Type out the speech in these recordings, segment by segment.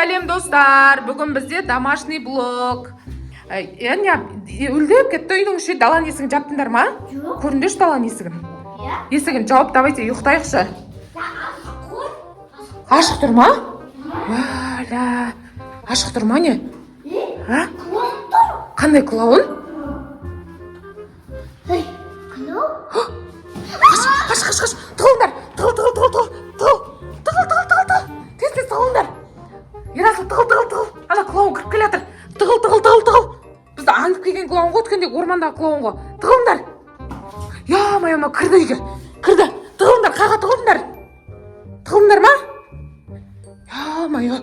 сәлем достар. Бүгін бізде домашний блог. Үлдеп кетті үйдің іші. Даланың есігін жаптыңдар ма? Жоқ. Көріндеші даланың есігін. Есігін жауып, давайте ұйықтайықшы. Ашық тұр ма? Валя. Ашық тұр ма не? Клоун тұр. Қандай клоун? Клоун? Қаш. Тығылыңдар. Тығыл. Тез тығылыңдар. Ерасыл тығыл. Ана клоун кіріп келе жатыр. Тығыл. Бізді аңдып келген клоун ғой, өткенде ормандағы клоун ғой. Тығылыңдар. Я-мая, кірді үйге. Кірді. Тығылыңдар, қаға тығылыңдар. Тығылыңдар ма? Я-мая.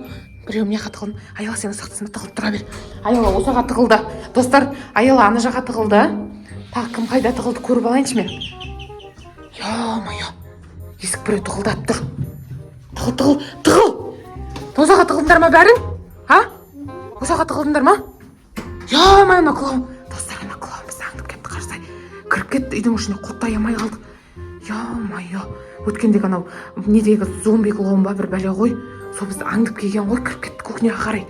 Біреу мына жаққа тығылын. Аяла сені сақтасына тығылып тұра бер. Аяла осыға тығылды. Достар, Аяла ана жаққа тығылды. Тағы кім қайда тығылды көріп алайыншы мен. Я-мая. Есік біреу тығылдап тұр. Тығыл. Осыға тығылдыңдар ма бәрің? Осыға тығылдыңдар ма? Я-мая, ана клоун. Достар, ана клоун бізді аңдып кетті, қарасай. Кіріп кетті үйдің ішіне, қоттай амай қалдық. Я-мая. Өткендегі анау недегі зомби клоун ба, бір бәле ғой. Сол бізді аңдып келген ғой, кіріп кетті кухняға қарай.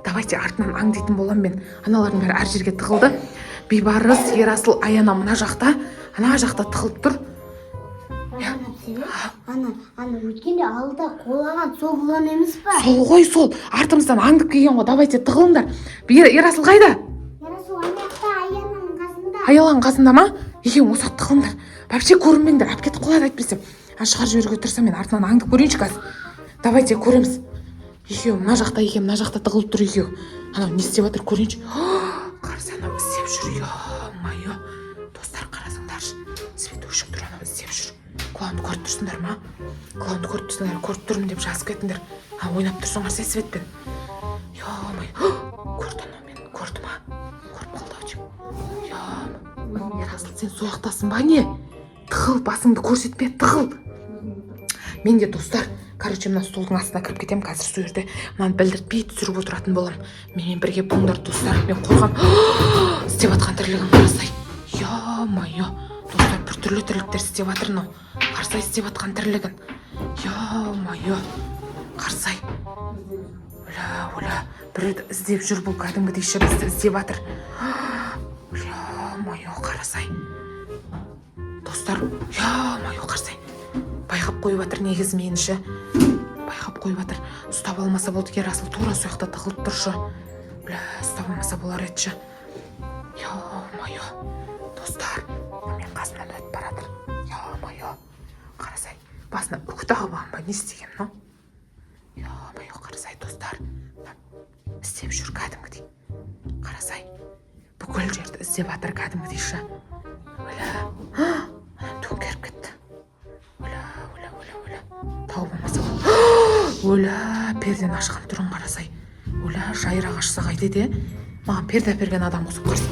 Давайте артынан аңдитын болам мен. Аналардың бәрі әр жерге тығылды. Бейбарыс, Ерасыл, Аяна мына жақта, ана жақта тығылып тұр. Ана өткенде алда қолаған сол құлан емес па? Сол ғой, сол. Артымыздан аңдып келген ғой. Давайте тығылыңдар. Ерасыл қайда? Ерасыл аяқта, Аянаның қасында. Аяланың қасында ма? Екеуің осы тығылыңдар. Вообще көрінбеңдер. Әп кетіп қалады айтпесем. Шығар жіберуге тұрсам мен артынан аңдып көрейінші қазір. Давайте көреміз. Екеуі мына жақта тығылып тұр екеуі. Анау не істеп жатыр көрейінші. Қарсы анау істеп жүр. Я-мая. Достар, қарасыңдаршы. Свет өшіп тұр, анау істеп жүр. Клоунды көріп тұрсыңдар ма? Клоунды көріп тұрмын деп жазып кетіңдер. Ойнап тұрсың қарсы светпен. Я-мая. Көрді анау мен. Көрді ма? Көріп қалды ау. Я-мая. Ерасыл, сен сояқтасың ба не? Тығыл, басыңды көрсетпе, тығыл. Мен де достар, мына столдың астына кіріп кетем, қазір сол жерде мынаны білдіртпей түсіріп отыратын болам. Менімен бірге болыңдар достар, мен қорқам. Істеп жатқан тірлігін қарасай. Я-мая. Достар, бір түрлі тірліктер істеп жатыр мынау. Қарсай істеп жатқан тірлігін. Я-мая. Қарсай. Оля. Бір іздеп жүр бұл кәдімгідей бізді іздеп жатыр. Я-мая, қарасай. Достар, я-мая, қарсай. Байқап қойып жатыр негізі меніңше. Байқап қойып жатыр. Ұстап алмаса болды, Ерасыл тура сояқта тығылып тұршы. Ұстап алмаса болар етші. Я-мая. Достар, мен қасымнан өтіп баратыр. Я-мая. Қарасай. Басына үкі тағып алам ба, не істеген, но? Я-мая, қарасай, достар. Істеп жүр кәдімгідей. Қарасай. Бүкіл жерді іздеп жатыр кәдімгідей шы. Төңкеріп кетті. Тауып алмаса бол. Перден ашқан түрін қарасай. Жайырақ ашса қайтеді. Маған перде берген адам қосып қарсы.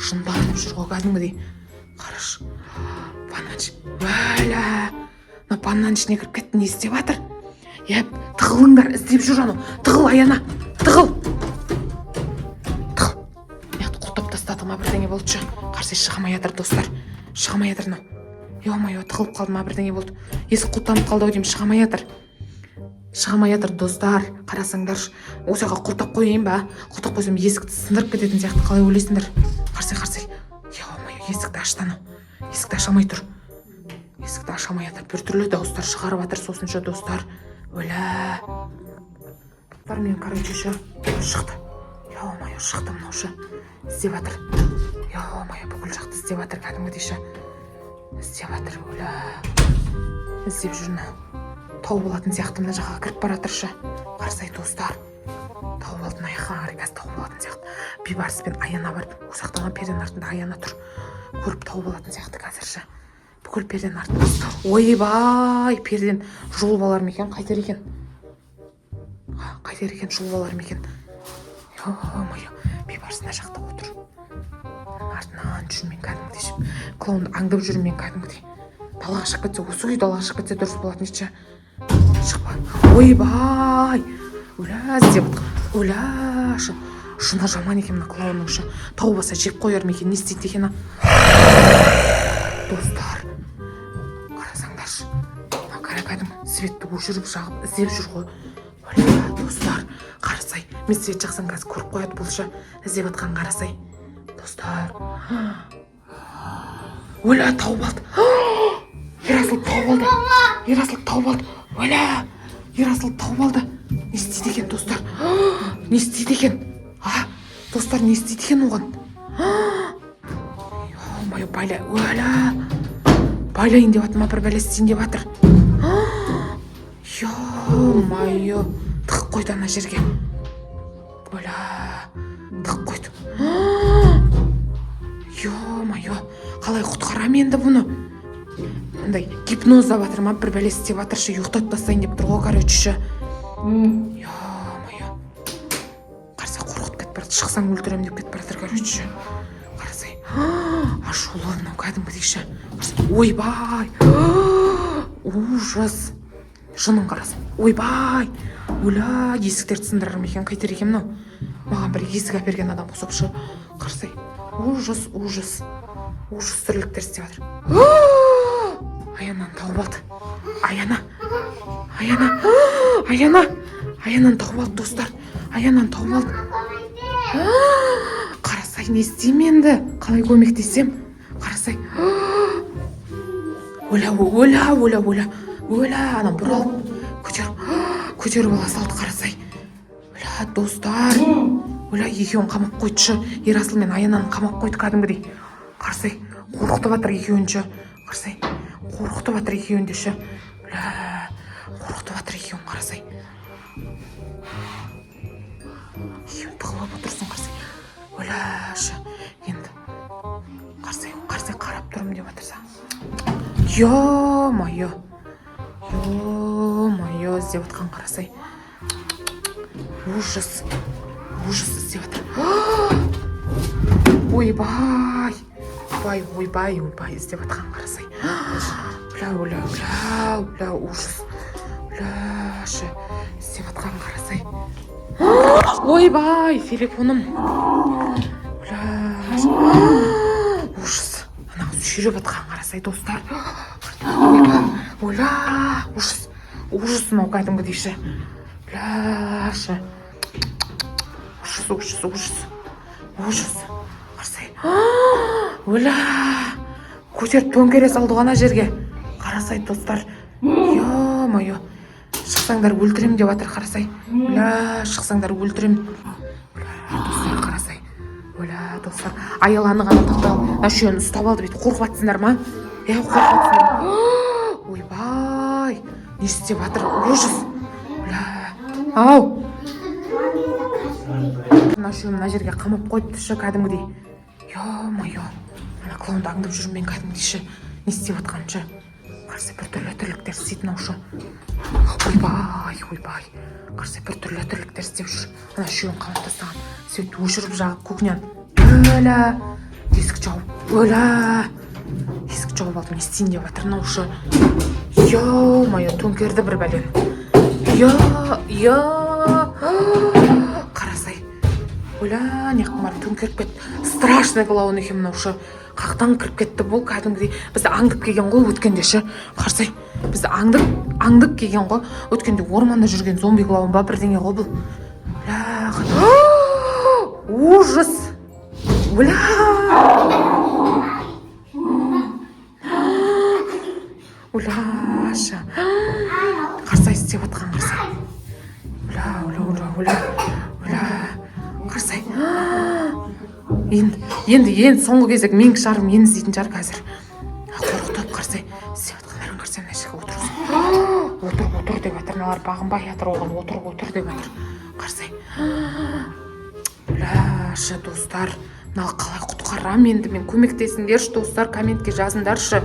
Шынданып жүр ғой кәдімгідей. Қараш. Банан ішіне кіріп кетті, не істеп жатыр? Тығылыңдар, іздеп жүр анау. Тығыл, Аяна. Тығыл. Құлтап тастады ма бірдеңе болды шы. Қарсай шығамай жатыр достар. Шығамай жатыр мынау. Я-мая, тығылып қалды ма бірдеңе болды. Есік құлттанып қалды ау деймін, шығамай жатыр достар. Қарасаңдар, осыға құлтап қойайын ба? Құлтап қойсам есікті сындырып кететін сияқты, қалай ойлайсыңдар? Қарсай. Я-мая, есікті ашты анау. Есікті ашамай тұр. Есікті ашамай жатыр. Bir түрлі дауыстар шығарып жатыр сосынша достар. Мен короче шықты. Я-мая, шықты мынау шы. Іздеп жатыр. Я-мая, бүкіл жақты іздеп жатыр кәдімгідей шы. Іздеп жатыр, іздеп жүрні. Тауып алатын сияқты мына жаққа кіріп баратыршы. Қарсай достар. Тауып алатын аяққа қарай қазір тауып алатын сияқты. Бейбарыс пен Аяна бар. Осақтаған перденің артында Аяна тұр. Көріп тауып алатын сияқты қазірші. Бүкіл перденің артында. Ойбай, перден жұлып алар ма екен, қайтер екен. Жұлып алар ма екен. Я-мая, Бейбарыс мына жақта отыр. Артынан жүрмен кәдімгідей. Клоунды аңдып жүрмен кәдімгідей. Далаға шығып кетсе, осы үй далаға шығып кетсе дұрыс болатын еші. Шықпа. Ойбай. Іздеп жатқан. Шына жаман екен мына клоунның шы. Тауып алса жеп қояр ма екен, не істейді екен? Достар. Қарасаңдаршы. Кәдімгі светті өшіріп жағып іздеп жүр ғой. Оля, достар, қарасай. Мен свет жақсам қазір көріп қояды бұлшы. Іздеп атқан қарасай. Достар. Оля, тауып алды. Ерасыл тауып алды. Ерасыл тауып алды. Оля, Ерасыл тауып алды. Не істейді екен, достар? Не істейді екен? Достар, не істейді екен оған? Ой, байла, Оля. Байлайын деп атыма бір бәле істейін деп атыр. Ё-майо, тық қойды ана жерге. Оля, тық қойды. Ё-майо, қалай құтқарам енді бұны? Мындай гипнозда батыр ма, бір бәле істеп атыршы, ұйықтатып тастайын деп тұр ғой, короче. Ё-майо. Қарасай, қорқытып кетіп барады, шықсаң өлтірем деп кетіп баратыр, короче. Қарасай. Ашулы мынау кәдімгідейші. Ойбай. Ужас. Жынын қарасай. Ойбай. Оля, есіктерді сындырар ма екен, қайтер екен мынау. Маған бір есік әперген адам қосыпшы. Қарасай. Ужас, ужас. Ужас тірліктер істеп жатыр. Аянаны тауып алды. Аянаны тауып алды, достар. Аянаны тауып алды. Қарасай, не істеймін енді? Қалай көмектесем? Қарасай. Оля, ана бұралып көтеріп ала салды, қарасай. Оля, достар. Оля, екеуін қамап қойдышы. Ерасыл мен Аянаны қамап қойды кәдімгідей. Қарасай, қорқытып жатыр екеуінші. Қарасай, қорқытып жатыр екеуіндеші. Оля, қорқытып жатыр екеуін, қарасай. Екеуін тығылып отырсын, қарасай. Оляшы, енді. Қарасай, қарап тұрмын деп жатырса. Ё-майо, іздеп жатқан, қарасай. Ужас іздеп жатыр. Ойбай, іздеп жатқан, қарасай. Оля, ужас. Оляшы, іздеп жатқан, қарасай. Ойбай, телефоным. Ужас. Ана сүйреп жатқан, қарасай, достар. Оля, ужас мынау кәдімгідейші. Оляшы. Ужас. Қарасай. Оля, көтеріп төңкере салды ғана жерге. Қарасай, достар. Ё-майо. Шықсаңдар өлтірем деп жатыр, қарасай. Оля, шықсаңдар өлтірем. Достар, қарасай. Оля, достар. Аяланы ғана тақтал. Ашуын ұстап алды, бейт қорқып атсыңдар ма? Қорқып атсыңдар. Ойбай, не істеп жатыр? Ужас. Оля, ау. Ашуын мына жерге қамап қойдышы кәдімгідей. Ё-майо. Ана клоунды аңдып жүрмін мен кәдімгідейші. Не істеп жатқаншы? Қарасай, бір түрлі тірліктер істейтін аушы. Ойбай. Қарасай, бір түрлі тірліктер істеп жүр. Ана үшеуін қамап тастаған. Светті өшіріп жағып көкінен. Оля, есік жауып алды. Не істейін деп жатыр мынаушы. Ё-майо, төңкерді бір бәлен. Қарасай. Оля, неқым бар, төңкеріп кетті. Страшный клоун екен мынаушы. Қақтан кіріп кетті бұл кәдімгідей. Бізді аңдып келген ғой өткендеші. Қарасай, бізді аңдып келген ғой. Өткенде орманда жүрген зомби клоун ба бірдеңе ғой бұл. Ужас. Оляшы. Қарасай, істеп жатқан, қарасай. Оля. Қарасай. Енді соңғы кезек мен шығарым, енді іздейтін шығар қазір. Қорқытып, қарасай. Істеп жатқандарын қарасай, мына жерге отырсын. Отыр деп жатыр, мыналар бағынбай жатыр оған, отыр деп жатыр. Қарасай. Оляшы, достар. Мыналы қалай құтқарам енді, мен көмектесіңдерші, достар, комментке жазыңдаршы.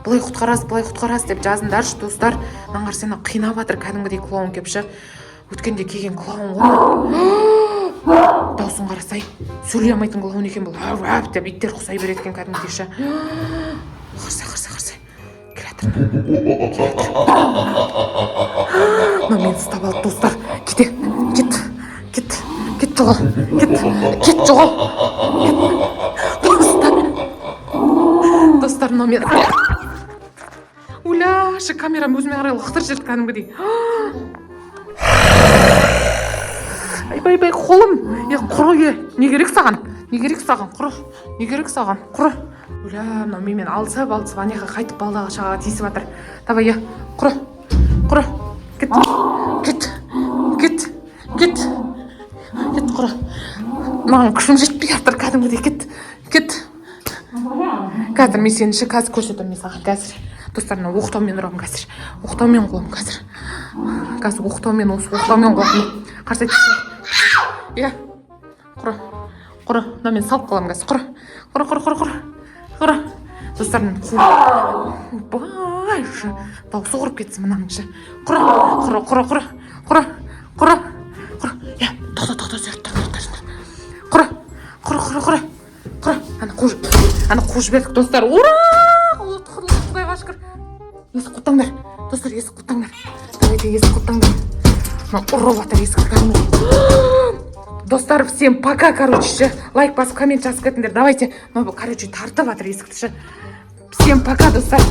Бұлай құтқарас деп жазыңдаршы, достар. Мынан қарасай, қинап жатыр кәдімгідей клоун кепші. Өткенде келген клоун ғой. Даусын қарасай. Сөйлей алмайтын клоун екен бұл. Әп деп иттер құсай береді екен кәдімгідейші. Қарасай. Келатыр. Мен ұстап алды, достар. Кет жоғал. Достар, мен... Оля, ше камерам өзіме қарай лақтырып жіберді кәдімгідей. Айбай қолым. Құры, не керек саған? Не керек саған? Құры. Не керек саған? Құры. Бля, мынау менімен алысып аняға қайтып балдағы шағаға тиісіп жатыр. Давай, құры. Құры. Кет. Кет. Кет. Кет. Кет, құры. Маған күшім жетпей жатыр кәдімгідей. Кет. Кет. Қазір мен сені қазір көрсетемін саған қазір. Достар, мына оқтаумен ұрамын қазір. Оқтаумен қоямын қазір. Қазір оқтаумен қоямын. Қарсы айтшы. Құры. Құры. Мына мен салып қаламын қазір. Құры. Достар, байшы. Дауысы құрып кетсін мынаңшы. Құры. Тоқта, Құры. Ана қуып жібердік, достар. Ура! Құдайға шүкір. Есік құттаңдар. Достар, есік құттаңдар. Давайте есік құттаңдар. Мына ұрып жатыр есік. Достар, всем пока, короче. Лайк басып, коммент жазып кетіңдер. Давайте, тартып жатыр есікті. Всем пока, достар.